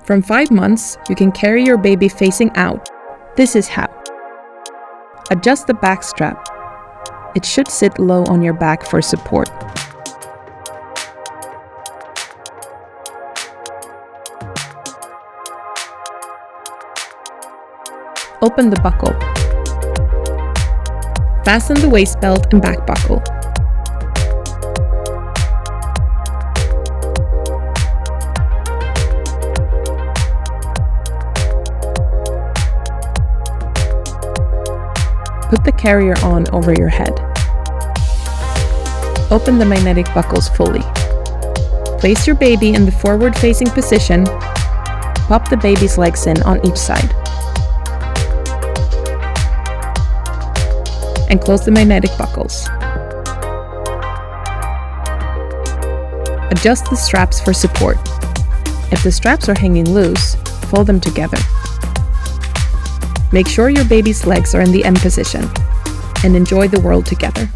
From 5 months, you can carry your baby facing out. This is how. Adjust the back strap. It should sit low on your back for support. Open the buckle. Fasten the waist belt and back buckle. Put the carrier on over your head. Open the magnetic buckles fully. Place your baby in the forward-facing position. Pop the baby's legs in on each side. And close the magnetic buckles. Adjust the straps for support. If the straps are hanging loose, fold them together. Make sure your baby's legs are in the M position, and enjoy the world together.